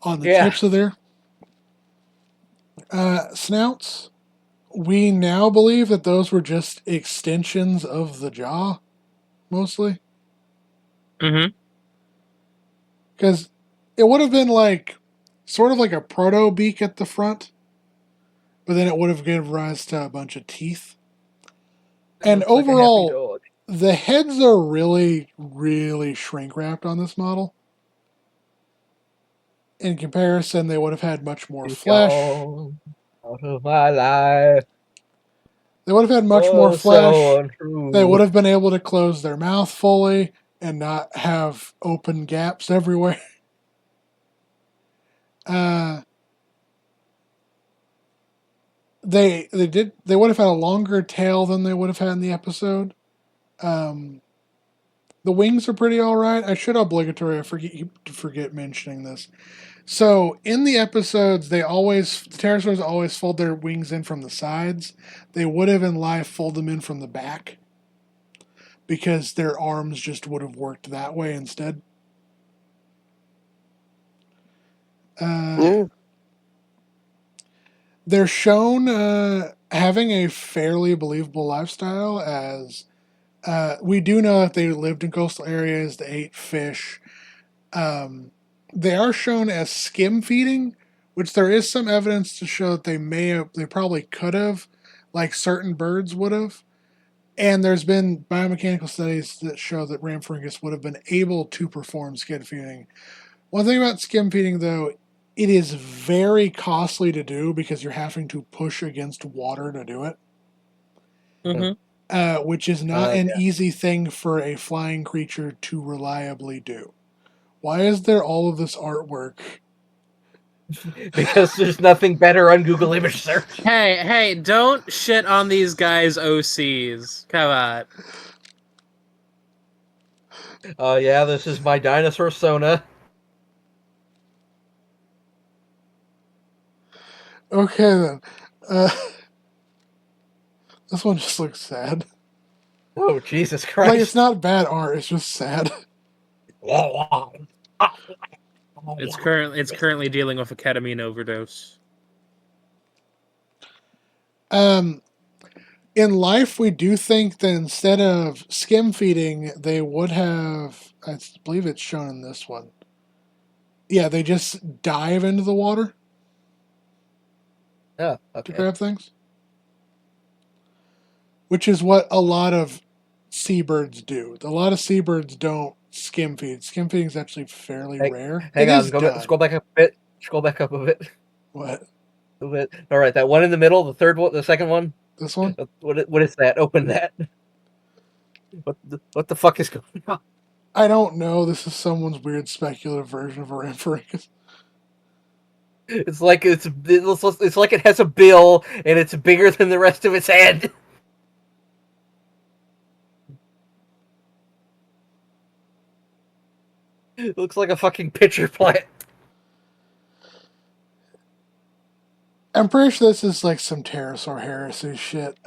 on the tips of their snouts. We now believe that those were just extensions of the jaw, mostly. Mm-hmm. Because it would have been like, sort of like a proto beak at the front, but then it would have given rise to a bunch of teeth. And overall, the heads are really, really shrink wrapped on this model. In comparison, they would have had much more flesh. Out of my life. They would have had much more flesh. So untrue. They would have been able to close their mouth fully and not have open gaps everywhere. They would have had a longer tail than they would have had in the episode. The wings are pretty all right. I should forget mentioning this. So in the episodes, the pterosaurs always fold their wings in from the sides. They would have in life fold them in from the back because their arms just would have worked that way instead. Yeah. They're shown having a fairly believable lifestyle, as we do know that they lived in coastal areas, they ate fish. They are shown as skim feeding, which there is some evidence to show that they probably could have, like certain birds would have. And there's been biomechanical studies that show that Rhamphorhynchus would have been able to perform skim feeding. One thing about skim feeding, though, it is very costly to do because you're having to push against water to do it, which is not an easy thing for a flying creature to reliably do. Why is there all of this artwork? Because there's nothing better on Google image search. Hey, don't shit on these guys' OCs. Come on. Yeah, this is my dinosaur Sona. Okay, then. This one just looks sad. Oh, Jesus Christ. Like, it's not bad art, it's just sad. It's currently dealing with a ketamine overdose. In life, we do think that instead of skim feeding, they would have. I believe it's shown in this one. Yeah, they just dive into the water Oh, to okay. grab things, which is what a lot of seabirds do. A lot of seabirds don't skim feed. Skim feeding is actually fairly rare. Hang It on, is done. scroll back up a bit. Scroll back up a bit. What? A bit. All right, that one in the middle, the third one, the second one. This one? What is that? Open that. What the fuck is going on? I don't know. This is someone's weird speculative version of a Rhamphorhynchus. It's like it's like it has a bill and it's bigger than the rest of its head. It looks like a fucking pitcher plant. I'm pretty sure this is like some pterosaur heresy shit.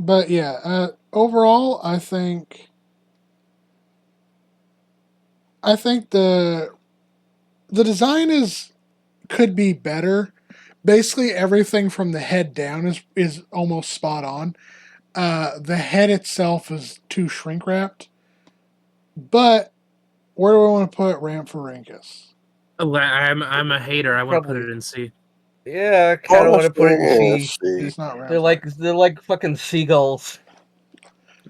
But yeah, overall, I think the design could be better. Basically, everything from the head down is almost spot on. The head itself is too shrink wrapped. But where do I want to put Rhamphorhynchus? I'm a hater. I want to put Probably. it in C. Yeah, I kind of want to put it in C. It's not They're Rhamphorhynchus. like fucking seagulls.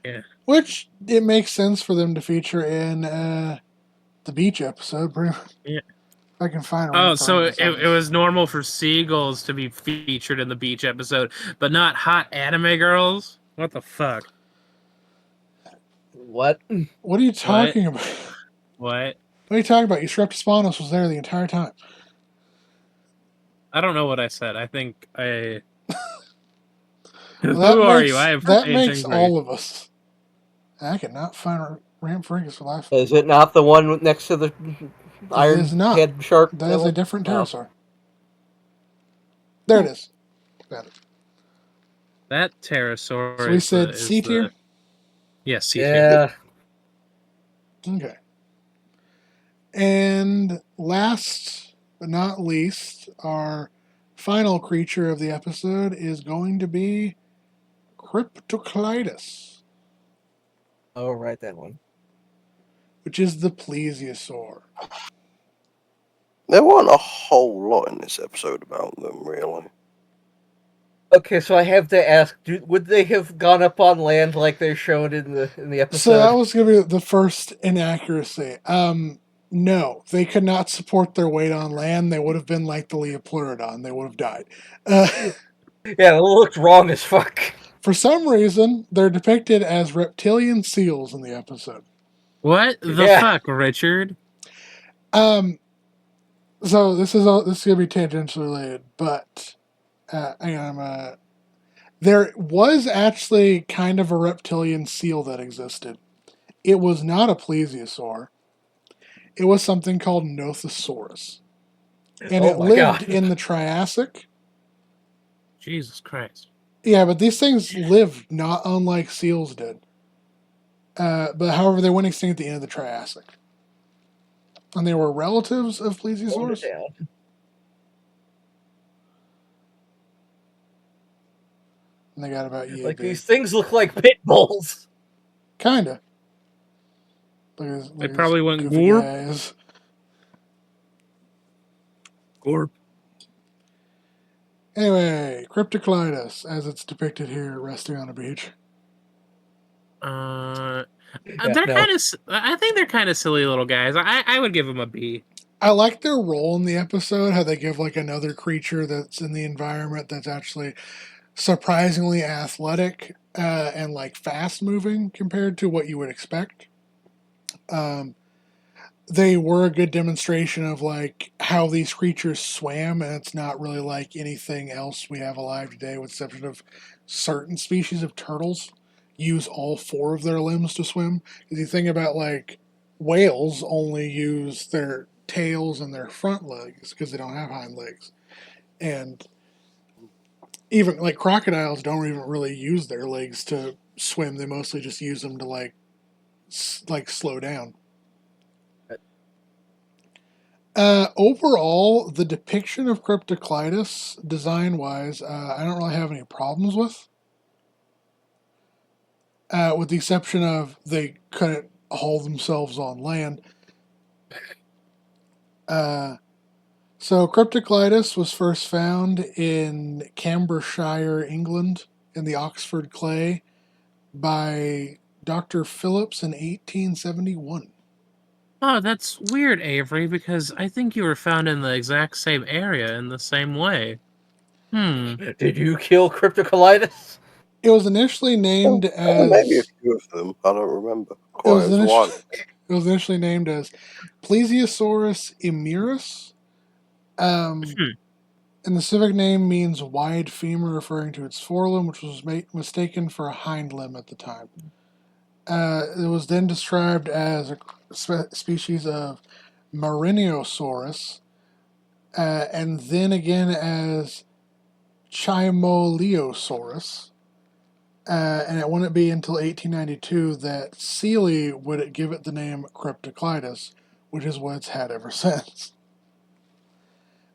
Yeah. Which it makes sense for them to feature in the beach episode. Pretty much. Yeah. If I can find. Oh, so it was normal for seagulls to be featured in the beach episode, but not hot anime girls? What the fuck? What? What are you talking about? What? What are you talking about? Eustreptospanos was there the entire time. I don't know what I said. I think I. Well, Who are you? I have that makes all of us. I cannot find Rhamphorhynchus for life. Is it not the one next to the iron head shark? That is a different pterosaur. There it is. Got it. That pterosaur. So we said C tier? Yes, C tier. Yeah. Okay. And last but not least, our final creature of the episode is going to be Cryptocleidos. Oh, right, that one. Which is the plesiosaur. There wasn't a whole lot in this episode about them, really. Okay, so I have to ask: would they have gone up on land like they're shown in the episode? So that was going to be the first inaccuracy. No, they could not support their weight on land. They would have been like the Leopleurodon. They would have died. Yeah, it looked wrong as fuck. For some reason, they're depicted as reptilian seals in the episode. What the fuck, Richard? So this is going to be tangentially related, but hang on, There was actually kind of a reptilian seal that existed. It was not a plesiosaur. It was something called Nothosaurus. And Oh it my lived god. in the Triassic. Jesus Christ. Yeah, but these things lived not unlike seals did. But however, they went extinct at the end of the Triassic. And they were relatives of Hold it plesiosaurs. down. And they got about yay Like big. these things look like pit bulls. Kinda. They probably went goofy gorp. guys. Gorp. Anyway, Cryptocleidos, as it's depicted here, resting on a beach. They're Yeah, no. kind of. I think they're kind of silly little guys. I would give them a B. I like their role in the episode, how they give like another creature that's in the environment that's actually surprisingly athletic and like fast moving compared to what you would expect. They were a good demonstration of like how these creatures swam, and it's not really like anything else we have alive today, with the exception of certain species of turtles use all four of their limbs to swim. Because you think about like whales only use their tails and their front legs because they don't have hind legs, and even like crocodiles don't even really use their legs to swim. They mostly just use them to like slow down. Overall, the depiction of Cryptocleidos, design-wise, I don't really have any problems with the exception of they couldn't haul themselves on land. So Cryptocleidos was first found in Cambridgeshire, England, in the Oxford clay by Dr. Phillips in 1871. Oh, that's weird, Avery, because I think you were found in the exact same area in the same way. Did you kill Cryptocolitis? It was initially named Maybe a as few of them. I don't remember it quite. was It was a while initially, it was initially named as Plesiosaurus emirus. Hmm. And the civic name means wide femur, referring to its forelimb, which was mistaken for a hind limb at the time. It was then described as a species of Mariniosaurus, and then again as Chimoleosaurus. And it wouldn't be until 1892 that Seeley would give it the name Cryptocleidos, which is what it's had ever since.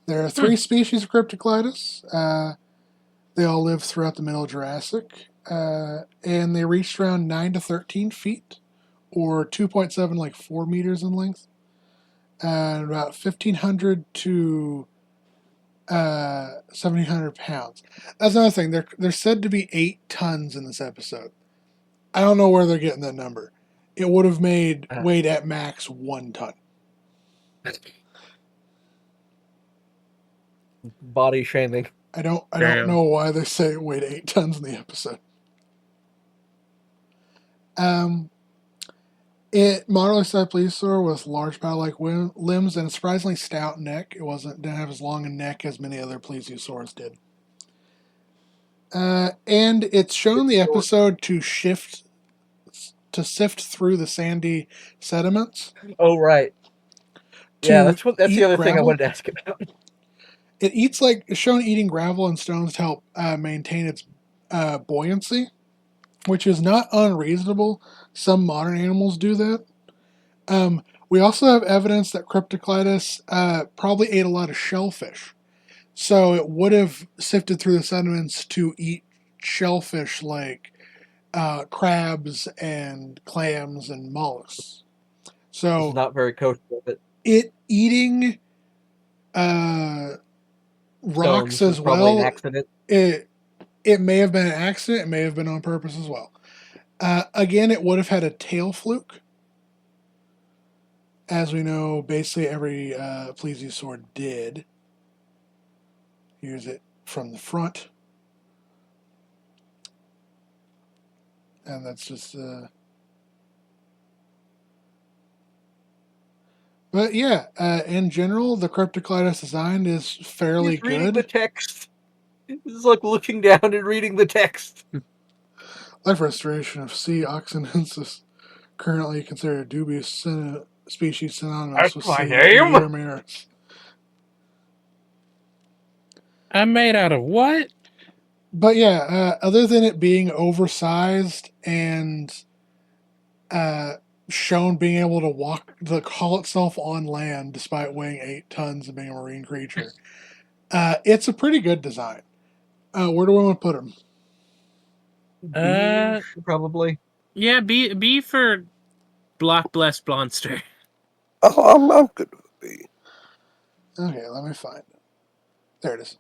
There are three species of Cryptocleidos. They all lived throughout the Middle Jurassic, and they reached around 9 to 13 feet, or 2.7, like 4 meters in length, and about 1,500 to 1,700 pounds. That's another thing. They're said to be 8 tons in this episode. I don't know where they're getting that number. It would have weighed at max 1 ton. Body shaming. I don't know why they say it weighed 8 tons in the episode. It moderately sized plesiosaur with large paddle-like limbs and a surprisingly stout neck. It didn't have as long a neck as many other plesiosaurs did. And it's shown in the episode to sift through the sandy sediments. Oh right. Yeah, that's the other thing I gravel. wanted to ask about. It's shown eating gravel and stones to help maintain its buoyancy, which is not unreasonable. Some modern animals do that. We also have evidence that Cryptocleidos probably ate a lot of shellfish. So it would have sifted through the sediments to eat shellfish like crabs and clams and mollusks. So It's not very kosher, but it eating rocks as probably well. an accident. It may have been an accident. It may have been on purpose as well. Again, it would have had a tail fluke. As we know, basically every plesiosaur did. Here's it from the front. And that's just... But yeah, in general, the Cryptocleidos design is fairly He's reading good. the text. It's like looking down and reading the text. Life restoration of sea oxynensis is currently considered a dubious species synonymous That's with my sea name. Eurymeris. I'm made out of what? But yeah, other than it being oversized and shown being able to call itself on land despite weighing 8 tons and being a marine creature, it's a pretty good design. Where do we want to put him? Uh, Probably. Yeah, B for Block Blessed Blonster. Oh, I'm good with B. Okay, let me find it. There it is.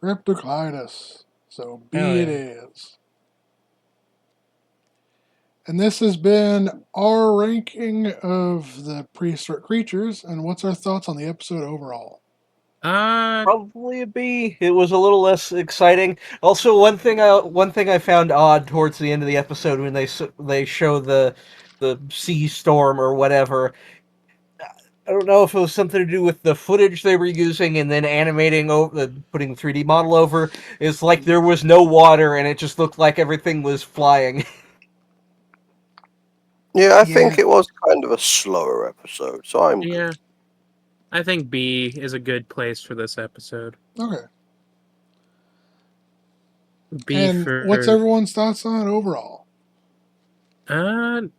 Riptoclitus. So B Hell it yeah. is. And this has been our ranking of the prehistoric creatures. And what's our thoughts on the episode overall? Probably a B. It was a little less exciting. Also, one thing I found odd towards the end of the episode when they show the sea storm or whatever. I don't know if it was something to do with the footage they were using and then animating over, putting 3D model over. It's like there was no water and it just looked like everything was flying. Yeah, I Yeah. think it was kind of a slower episode, so I'm good. Yeah. I think B is a good place for this episode. Okay. B And for what's everyone's thoughts on it overall?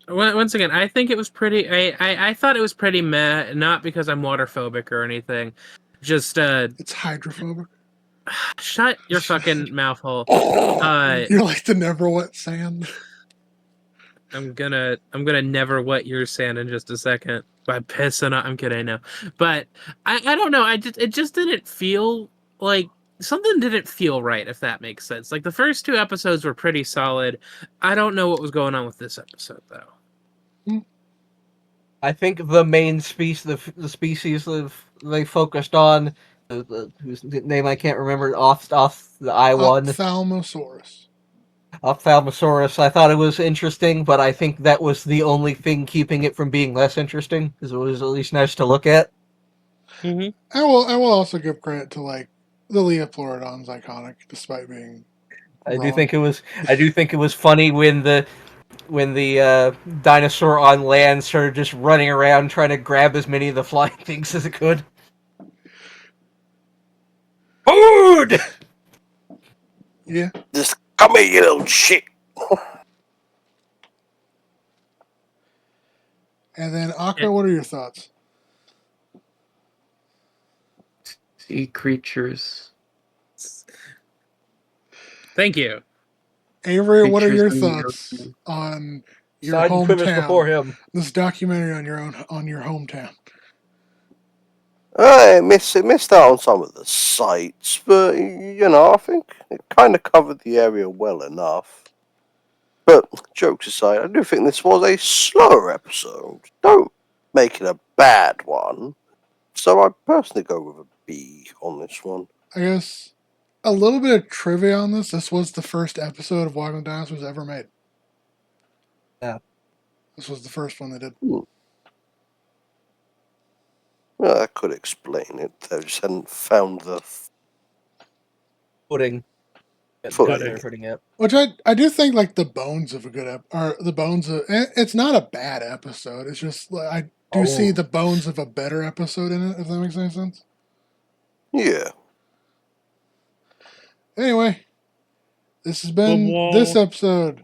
Once again, I think it was pretty. I thought it was pretty meh. Not because I'm waterphobic or anything. Just It's hydrophobic. shut your fucking mouth hole. You're like the never wet sand. I'm gonna never wet your sand in just a second by pissing on. I'm kidding, no, but I don't know. It just didn't feel like something didn't feel right. If that makes sense. Like the first 2 episodes were pretty solid. I don't know what was going on with this episode though. I think the main species, the species they focused on, whose name I can't remember, off the I one, Ophthalmosaurus. Ophthalmosaurus. I thought it was interesting, but I think that was the only thing keeping it from being less interesting, because it was at least nice to look at. Mm-hmm. I will also give credit to like the Leopleurodon's iconic, despite being I do wrong. think it was funny when the dinosaur on land started just running around trying to grab as many of the flying things as it could. Food! Yeah. Just come here, you little shit. And then Akka, what are your thoughts? Sea creatures. Thank you. Avery, what are your Creatures in the thoughts ocean. on your Poseidon quivers before hometown? him. This documentary on your hometown. I missed out on some of the sights, but I think it kind of covered the area well enough. But jokes aside, I do think this was a slower episode. Don't make it a bad one. So I personally go with a B on this one. I guess a little bit of trivia on this. This was the first episode of Walking with Dinosaurs ever made. Yeah. This was the first one they did. Well, that could explain it. They just hadn't found the Footing. footing. Footing it. Which I do think like the bones of a good or the bones of it's not a bad episode. It's just like, I do see the bones of a better episode in it. If that makes any sense. Yeah. Anyway, this has been this episode